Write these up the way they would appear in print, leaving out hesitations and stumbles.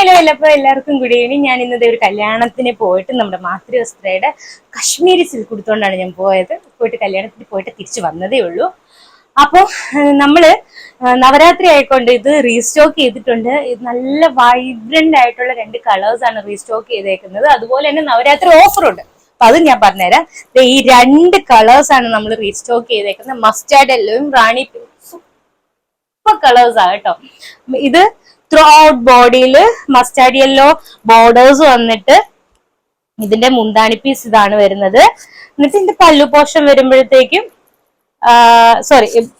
അപ്പൊ എല്ലാവർക്കും good evening. ഞാൻ ഇന്നത്തെ ഒരു കല്യാണത്തിന് പോയിട്ട് നമ്മുടെ മാതൃ വസ്ത്രയുടെ കശ്മീരി സിൽക്ക് കൊടുത്തോണ്ടാണ് ഞാൻ കല്യാണത്തിന് പോയിട്ട് തിരിച്ചു വന്നതേ ഉള്ളൂ. അപ്പോൾ നമ്മള് നവരാത്രി ആയിക്കൊണ്ട് ഇത് റീസ്റ്റോക്ക് ചെയ്തിട്ടുണ്ട്. ഇത് നല്ല വൈബ്രന്റ് ആയിട്ടുള്ള 2 കളേഴ്സ് ആണ് റീസ്റ്റോക്ക് ചെയ്തേക്കുന്നത്. അതുപോലെ തന്നെ നവരാത്രി ഓഫർ ഉണ്ട്. അപ്പൊ അത് ഞാൻ പറഞ്ഞുതരാം. ഈ 2 കളേഴ്സ് ആണ് നമ്മൾ റീസ്റ്റോക്ക് ചെയ്തേക്കുന്നത്. മസ്റ്റാർഡ് യെല്ലോയും റാണി സൂപ്പർ കളേഴ്സ് ആണ് കേട്ടോ. ഇത് ത്രൂ ഔട്ട് ബോഡിയിൽ മസ്റ്റാർഡ് യെല്ലോ ബോർഡേഴ്സ് വന്നിട്ട് ഇതിന്റെ മുന്താണി പീസ് ഇതാണ് വരുന്നത്. എന്നിട്ട് ഇതിന്റെ പല്ലു പോർഷൻ വരുമ്പോഴത്തേക്കും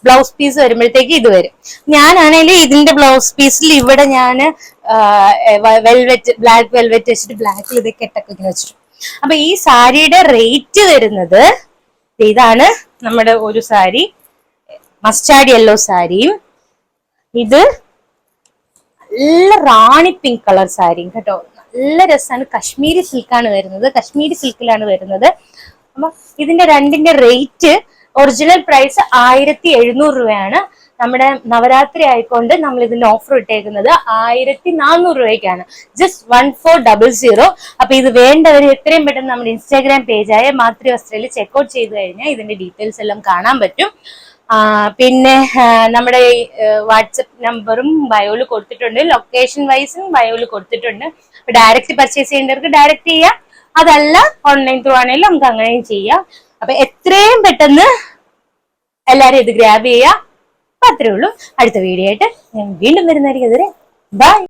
ബ്ലൗസ് പീസ് വരുമ്പോഴത്തേക്ക് ഇത് വരും. ഞാനാണെങ്കിൽ ഇതിന്റെ ബ്ലൗസ് പീസിൽ ഇവിടെ ഞാൻ ബ്ലാക്ക് വെൽവെറ്റ് വെച്ചിട്ട് ബ്ലാക്കിൽ ഇത് കെട്ടൊക്കെ വെച്ചിട്ടു. അപ്പൊ ഈ സാരിയുടെ റേറ്റ് വരുന്നത് ഇതാണ്. നമ്മുടെ ഒരു സാരി മസ്റ്റാർഡ് യെല്ലോ സാരിയും ഇത് നല്ല റാണി പിങ്ക് കളർ സാരിയും കേട്ടോ. നല്ല രസമാണ്. കശ്മീരി സിൽക്കാണ് വരുന്നത്. കശ്മീരി സിൽക്കിലാണ് വരുന്നത്. അപ്പൊ ഇതിന്റെ രണ്ടിന്റെ റേറ്റ് ഒറിജിനൽ പ്രൈസ് 1700 രൂപയാണ്. നമ്മുടെ നവരാത്രി ആയിക്കൊണ്ട് നമ്മൾ ഇതിന്റെ ഓഫർ ഇട്ടേക്കുന്നത് 1400 രൂപയ്ക്കാണ്. ജസ്റ്റ് 1400. അപ്പൊ ഇത് വേണ്ടവർ എത്രയും പെട്ടെന്ന് നമ്മുടെ ഇൻസ്റ്റാഗ്രാം പേജായ മാതൃ വസ്ത്രയിൽ ചെക്ക്ഔട്ട് ചെയ്ത് കഴിഞ്ഞാൽ ഇതിന്റെ ഡീറ്റെയിൽസ് എല്ലാം കാണാൻ പറ്റും. പിന്നെ നമ്മുടെ വാട്സപ്പ് നമ്പറും ബയോയിൽ കൊടുത്തിട്ടുണ്ട്. ലൊക്കേഷൻ വൈസും ബയോയിൽ കൊടുത്തിട്ടുണ്ട്. അപ്പൊ ഡയറക്റ്റ് പർച്ചേസ് ചെയ്യേണ്ടവർക്ക് ഡയറക്റ്റ് ചെയ്യാം. അതല്ല ഓൺലൈൻ ത്രൂ ആണെങ്കിലും നമുക്ക് അങ്ങനെയും ചെയ്യാം. അപ്പൊ എത്രയും പെട്ടെന്ന് എല്ലാരും ഇത് ഗ്രാബ് ചെയ്യാം. അപ്പൊ അത്രേ ഉള്ളൂ. അടുത്ത വീഡിയോ ആയിട്ട് ഞാൻ വീണ്ടും വരുന്നതായിരിക്കും. ബൈ.